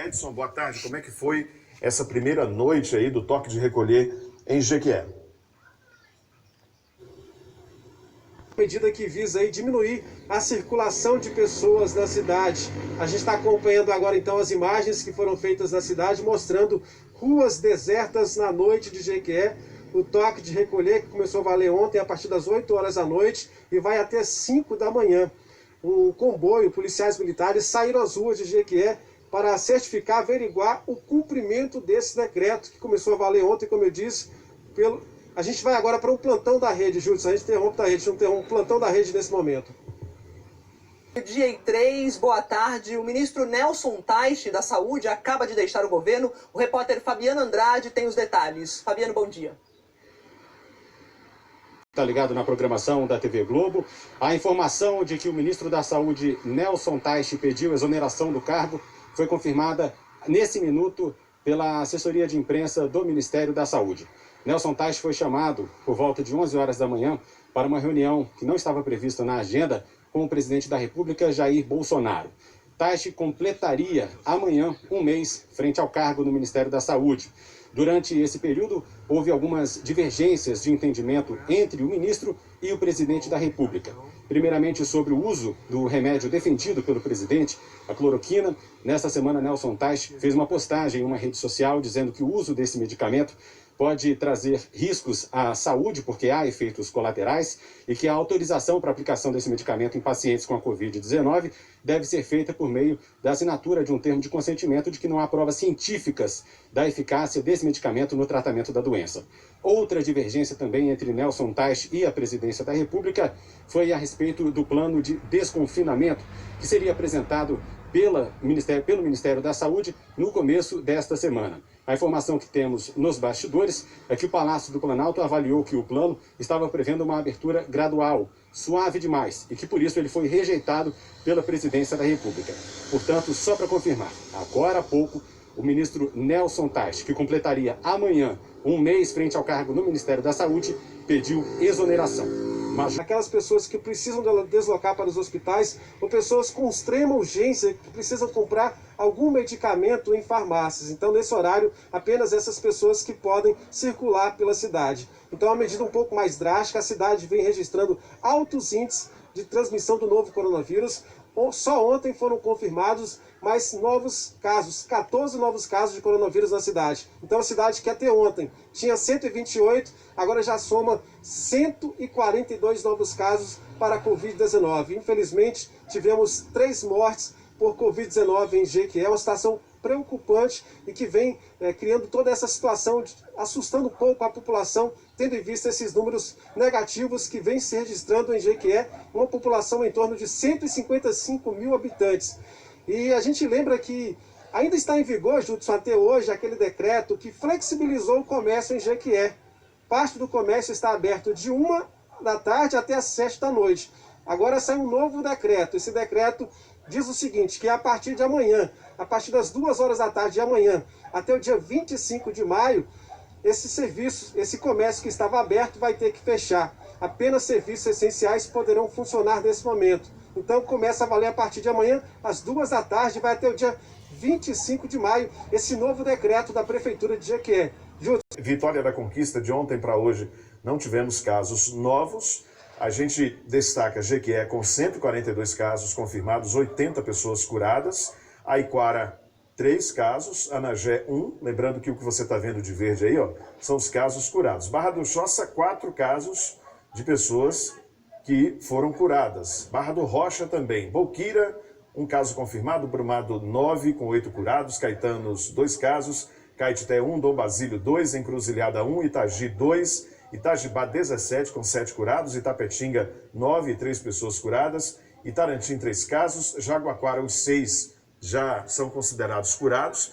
Edson, boa tarde. Como é que foi essa primeira noite aí do toque de recolher em Jequié? Medida que visa aí diminuir a circulação de pessoas na cidade. A gente está acompanhando agora então as imagens que foram feitas na cidade, mostrando ruas desertas na noite de Jequié. O toque de recolher que começou a valer ontem a partir das 8 horas da noite e vai até 5 da manhã. Um comboio, policiais militares saíram às ruas de Jequié para certificar, averiguar o cumprimento desse decreto que começou a valer ontem, como eu disse, A gente vai agora para um plantão da rede, Júlio. A gente interrompe da rede, a gente interrompe um plantão da rede nesse momento. Dia e 3, boa tarde. O ministro Nelson Teich, da Saúde, acaba de deixar o governo. O repórter Fabiano Andrade tem os detalhes. Fabiano, bom dia. Está ligado na programação da TV Globo. A informação de que o ministro da Saúde, Nelson Teich, pediu exoneração do cargo foi confirmada nesse minuto pela assessoria de imprensa do Ministério da Saúde. Nelson Teich foi chamado por volta de 11 horas da manhã para uma reunião que não estava prevista na agenda com o presidente da República, Jair Bolsonaro. Teich completaria amanhã um mês frente ao cargo no Ministério da Saúde. Durante esse período, houve algumas divergências de entendimento entre o ministro e o presidente da República. Primeiramente, sobre o uso do remédio defendido pelo presidente, a cloroquina. Nesta semana, Nelson Teich fez uma postagem em uma rede social dizendo que o uso desse medicamento pode trazer riscos à saúde, porque há efeitos colaterais, e que a autorização para a aplicação desse medicamento em pacientes com a Covid-19 deve ser feita por meio da assinatura de um termo de consentimento de que não há provas científicas da eficácia desse medicamento no tratamento da doença. Outra divergência também entre Nelson Teich e a presidência da República foi a respeito do plano de desconfinamento, que seria apresentado pelo Ministério da Saúde no começo desta semana. A informação que temos nos bastidores é que o Palácio do Planalto avaliou que o plano estava prevendo uma abertura gradual, suave demais, e que por isso ele foi rejeitado pela presidência da República. Portanto, só para confirmar, agora há pouco, o ministro Nelson Teich, que completaria amanhã um mês frente ao cargo no Ministério da Saúde, pediu exoneração. Aquelas pessoas que precisam deslocar para os hospitais ou pessoas com extrema urgência que precisam comprar algum medicamento em farmácias. Então, nesse horário, apenas essas pessoas que podem circular pela cidade. Então, é uma medida um pouco mais drástica. A cidade vem registrando altos índices de transmissão do novo coronavírus. Só ontem foram confirmados mais novos casos, 14 novos casos de coronavírus na cidade. Então a cidade que até ontem tinha 128, agora já soma 142 novos casos para a Covid-19. Infelizmente, tivemos 3 mortes por Covid-19 em Jequié, uma situação preocupante e que vem criando toda essa situação, assustando um pouco a população, tendo em vista esses números negativos que vem se registrando em Jequié, uma população em torno de 155 mil habitantes. E a gente lembra que ainda está em vigor, Judson, até hoje, aquele decreto que flexibilizou o comércio em Jequié. Parte do comércio está aberto de 1 da tarde até as 7 da noite. Agora sai um novo decreto. Esse decreto diz o seguinte, que a partir de amanhã, a partir das 2 horas da tarde de amanhã, até o dia 25 de maio, esse serviço, esse comércio que estava aberto vai ter que fechar. Apenas serviços essenciais poderão funcionar nesse momento. Então começa a valer a partir de amanhã, às 2 da tarde, vai até o dia 25 de maio, esse novo decreto da Prefeitura de Jequié. Vitória da Conquista, de ontem para hoje, não tivemos casos novos. A gente destaca Jequié com 142 casos confirmados, 80 pessoas curadas. Aiquara, 3 casos. Anagé, 1. Lembrando que o que você está vendo de verde aí, ó, são os casos curados. Barra do Choça, 4 casos de pessoas que foram curadas. Barra do Rocha também. Boquira, 1 caso confirmado. Brumado, 9, com 8 curados. Caetanos, 2 casos. Caetité, 1. Dom Basílio, 2. Encruzilhada, 1. Itagi, 2. Itajibá, 17, com 7 curados. Itapetinga, 9 e 3 pessoas curadas. Itarantim, 3 casos. Jaguaquara, os 6 já são considerados curados.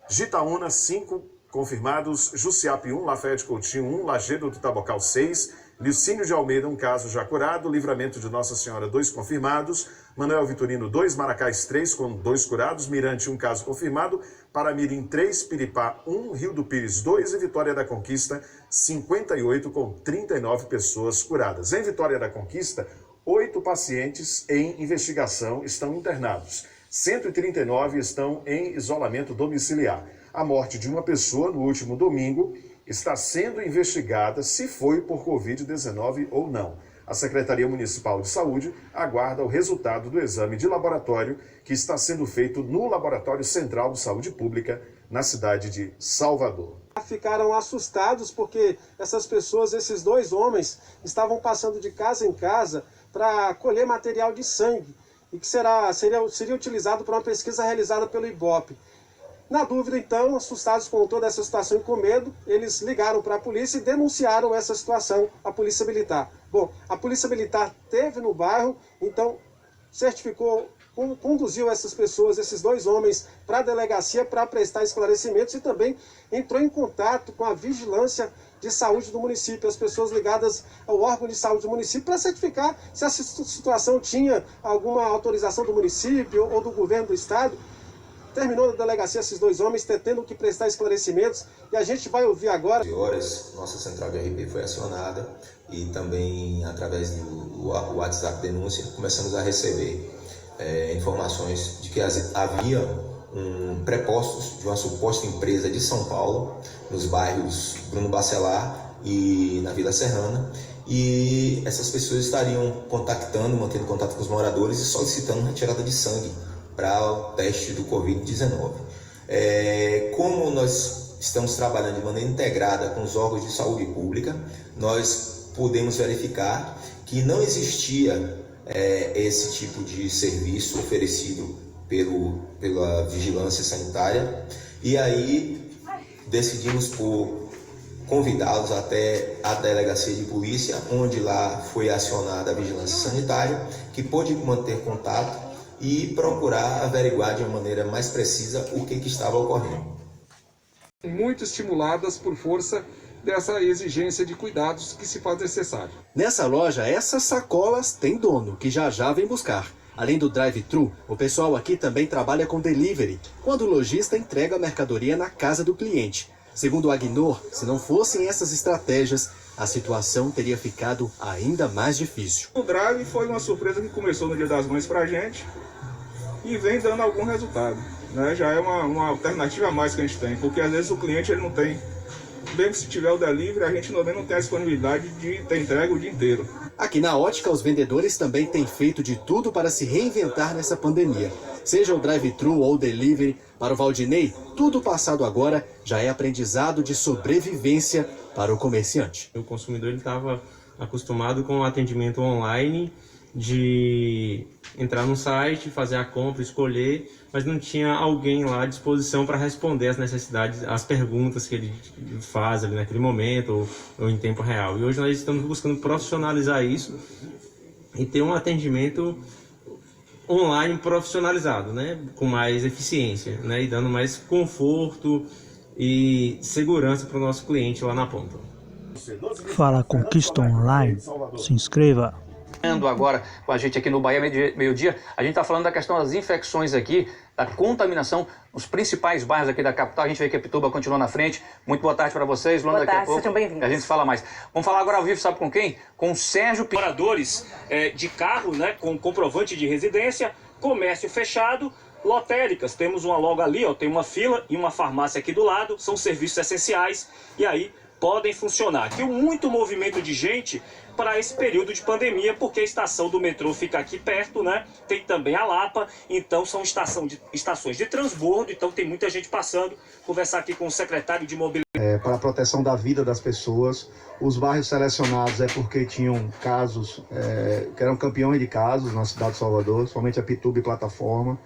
Jitaúna, 5 confirmados. Jussiape, 1. Lafayette Coutinho, 1. Lagedo do Tabocal, 6. Licínio de Almeida, 1 caso já curado. Livramento de Nossa Senhora, 2 confirmados. Manuel Vitorino, 2. Maracás, 3, com 2 curados. Mirante, 1 caso confirmado. Paramirim, 3. Piripá, 1. Rio do Pires, 2. E Vitória da Conquista, 58, com 39 pessoas curadas. Em Vitória da Conquista, 8 pacientes em investigação estão internados. 139 estão em isolamento domiciliar. A morte de uma pessoa no último domingo está sendo investigada se foi por Covid-19 ou não. A Secretaria Municipal de Saúde aguarda o resultado do exame de laboratório que está sendo feito no Laboratório Central de Saúde Pública, na cidade de Salvador. Ficaram assustados porque essas pessoas, esses dois homens, estavam passando de casa em casa para colher material de sangue e que seria utilizado para uma pesquisa realizada pelo IBOP. Na dúvida, então, assustados com toda essa situação e com medo, eles ligaram para a polícia e denunciaram essa situação à Polícia Militar. Bom, a Polícia Militar esteve no bairro, então certificou, conduziu essas pessoas, esses dois homens, para a delegacia para prestar esclarecimentos e também entrou em contato com a Vigilância de Saúde do município, as pessoas ligadas ao órgão de saúde do município, para certificar se essa situação tinha alguma autorização do município ou do governo do estado. Terminou na delegacia esses dois homens tendo que prestar esclarecimentos e a gente vai ouvir agora. Horas, nossa central de RP foi acionada e também através do WhatsApp denúncia começamos a receber informações de que havia prepostos de uma suposta empresa de São Paulo nos bairros Bruno Bacelar e na Vila Serrana, e essas pessoas estariam mantendo contato com os moradores e solicitando retirada de sangue para o teste do Covid-19. Como nós estamos trabalhando de maneira integrada com os órgãos de saúde pública, nós podemos verificar que não existia esse tipo de serviço oferecido pela vigilância sanitária, e aí decidimos por convidá-los até a delegacia de polícia, onde lá foi acionada a vigilância sanitária, que pôde manter contato e procurar averiguar de uma maneira mais precisa o que estava ocorrendo. Muito estimuladas por força dessa exigência de cuidados que se faz necessário. Nessa loja, essas sacolas têm dono, que já vem buscar. Além do drive-thru, o pessoal aqui também trabalha com delivery, quando o lojista entrega a mercadoria na casa do cliente. Segundo o Agnor, se não fossem essas estratégias, a situação teria ficado ainda mais difícil. O drive foi uma surpresa que começou no Dia das Mães pra gente e vem dando algum resultado, né? Já é uma alternativa a mais que a gente tem, porque às vezes o cliente ele não tem, mesmo se tiver o delivery, a gente não tem a disponibilidade de ter entrega o dia inteiro. Aqui na ótica, os vendedores também têm feito de tudo para se reinventar nessa pandemia. Seja o drive-thru ou o delivery, para o Valdinei, tudo passado agora já é aprendizado de sobrevivência para o comerciante. O consumidor estava acostumado com o atendimento online, de entrar no site, fazer a compra, escolher, mas não tinha alguém lá à disposição para responder às necessidades, às perguntas que ele faz ali naquele momento ou em tempo real. E hoje nós estamos buscando profissionalizar isso e ter um atendimento online profissionalizado, né, com mais eficiência, né, e dando mais conforto e segurança para o nosso cliente lá na ponta. Fala Conquista Online, se inscreva. Agora com a gente aqui no Bahia Meio-Dia, a gente está falando da questão das infecções aqui, da contaminação nos principais bairros aqui da capital. A gente vê que a Pituba continua na frente. Muito boa tarde para vocês. Luana, daqui a pouco sejam bem-vindos. A gente fala mais. Vamos falar agora ao vivo, sabe com quem? Com o Sérgio Pinheiro. Moradores de carro, né, com comprovante de residência, comércio fechado, lotéricas. Temos uma logo ali, ó, tem uma fila e uma farmácia aqui do lado, são serviços essenciais e aí podem funcionar. Aqui muito movimento de gente para esse período de pandemia, porque a estação do metrô fica aqui perto, né? Tem também a Lapa, então são estações de transbordo, então tem muita gente passando. Conversar aqui com o secretário de Mobilidade. Para a proteção da vida das pessoas, os bairros selecionados é porque tinham casos, que eram campeões de casos na cidade de Salvador, somente a Pituba e Plataforma.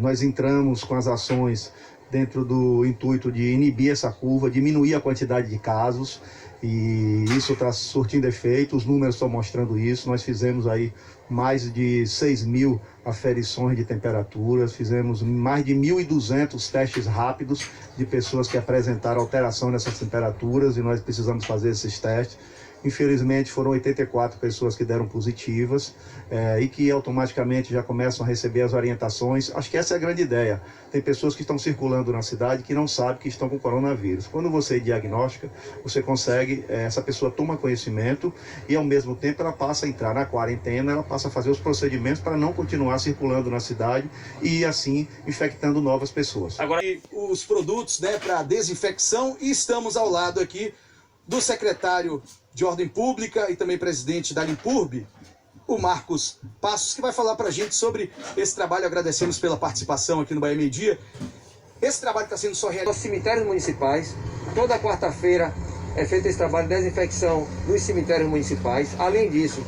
Nós entramos com as ações dentro do intuito de inibir essa curva, diminuir a quantidade de casos, e isso está surtindo efeito, os números estão mostrando isso. Nós fizemos aí mais de 6.000 aferições de temperaturas, fizemos mais de 1.200 testes rápidos de pessoas que apresentaram alteração nessas temperaturas, e nós precisamos fazer esses testes. Infelizmente foram 84 pessoas que deram positivas e que automaticamente já começam a receber as orientações. Acho que essa é a grande ideia. Tem pessoas que estão circulando na cidade que não sabem que estão com coronavírus. Quando você diagnostica, você consegue, essa pessoa toma conhecimento e ao mesmo tempo ela passa a entrar na quarentena, ela passa a fazer os procedimentos para não continuar circulando na cidade e assim infectando novas pessoas. Agora, os produtos, né, para desinfecção, e estamos ao lado aqui do secretário de Ordem Pública e também presidente da Limpurb, o Marcos Passos, que vai falar para a gente sobre esse trabalho. Agradecemos pela participação aqui no Bahia Meio Dia. Esse trabalho está sendo só realizado nos cemitérios municipais. Toda quarta-feira é feito esse trabalho de desinfecção nos cemitérios municipais. Além disso,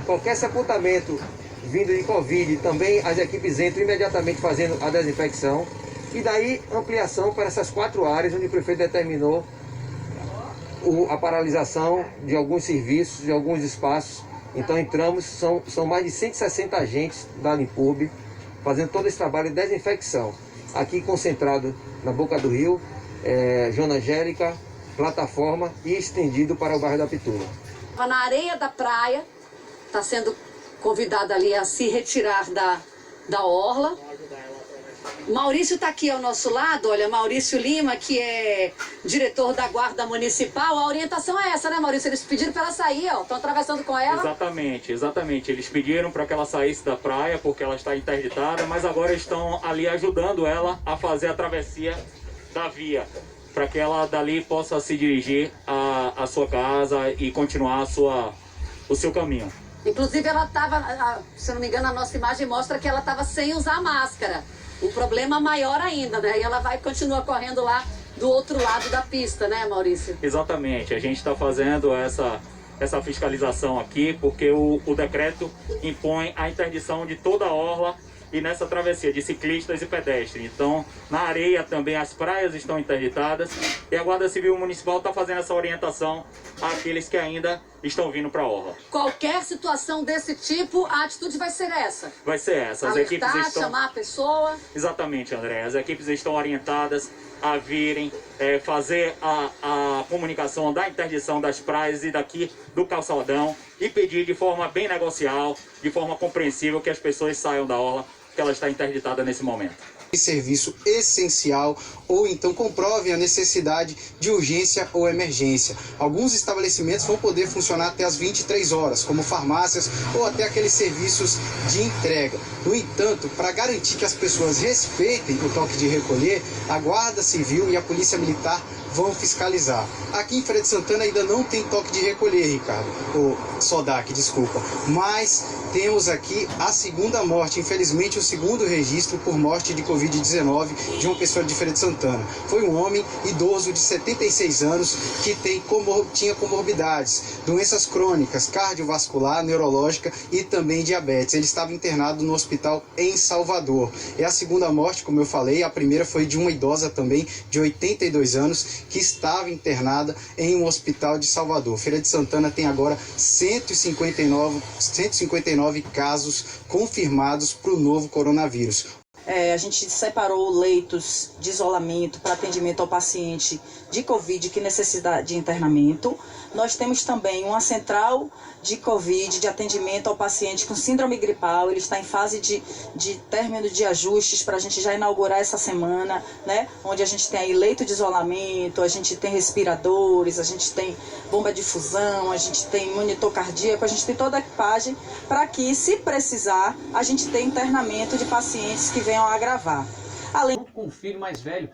qualquer sepultamento vindo de Covid, também as equipes entram imediatamente fazendo a desinfecção. E daí ampliação para essas 4 áreas onde o prefeito determinou a paralisação de alguns serviços, de alguns espaços. Então entramos, são mais de 160 agentes da Limpurb fazendo todo esse trabalho de desinfecção. Aqui concentrado na Boca do Rio, Joana Angélica, plataforma e estendido para o bairro da Pituba. Na areia da praia, está sendo convidado ali a se retirar da orla. Maurício está aqui ao nosso lado, olha, Maurício Lima, que é diretor da Guarda Municipal. A orientação é essa, né, Maurício? Eles pediram para ela sair, ó, estão atravessando com ela. Exatamente. Eles pediram para que ela saísse da praia, porque ela está interditada, mas agora estão ali ajudando ela a fazer a travessia da via, para que ela dali possa se dirigir à sua casa e continuar o seu caminho. Inclusive, ela estava, se não me engano, a nossa imagem mostra que ela estava sem usar máscara. Um problema maior ainda, né? E ela vai continuar correndo lá do outro lado da pista, né, Maurício? Exatamente. A gente está fazendo essa fiscalização aqui, porque o decreto impõe a interdição de toda a orla e nessa travessia de ciclistas e pedestres. Então, na areia também as praias estão interditadas e a Guarda Civil Municipal está fazendo essa orientação àqueles que ainda estão vindo para a orla. Qualquer situação desse tipo, a atitude vai ser essa? Vai ser essa. As alertar, equipes estão... chamar a pessoa? Exatamente, André. As equipes estão orientadas a virem fazer a comunicação da interdição das praias e daqui do calçadão e pedir de forma bem negocial, de forma compreensível que as pessoas saiam da orla, que ela está interditada nesse momento. Serviço essencial ou então comprovem a necessidade de urgência ou emergência. Alguns estabelecimentos vão poder funcionar até as 23 horas, como farmácias ou até aqueles serviços de entrega. No entanto, para garantir que as pessoas respeitem o toque de recolher, a Guarda Civil e a Polícia Militar vão fiscalizar. Aqui em Feira de Santana ainda não tem toque de recolher, Ricardo, ou Sodac, desculpa, mas temos aqui a segunda morte, infelizmente o segundo registro por morte de Covid-19 de uma pessoa de Feira de Santana. Foi um homem idoso de 76 anos que tinha comorbidades, doenças crônicas, cardiovascular, neurológica e também diabetes. Ele estava internado no hospital em Salvador. É a segunda morte, como eu falei, a primeira foi de uma idosa também de 82 anos que estava internada em um hospital de Salvador. Feira de Santana tem agora 159 casos confirmados para o novo coronavírus. A gente separou leitos de isolamento para atendimento ao paciente de Covid que necessita de internamento. Nós temos também uma central de Covid, de atendimento ao paciente com síndrome gripal. Ele está em fase de término de ajustes para a gente já inaugurar essa semana, né? Onde a gente tem aí leito de isolamento, a gente tem respiradores, a gente tem bomba de fusão, a gente tem monitor cardíaco, a gente tem toda a equipagem para que, se precisar, a gente tenha internamento de pacientes que venham a agravar. Com o filho mais velho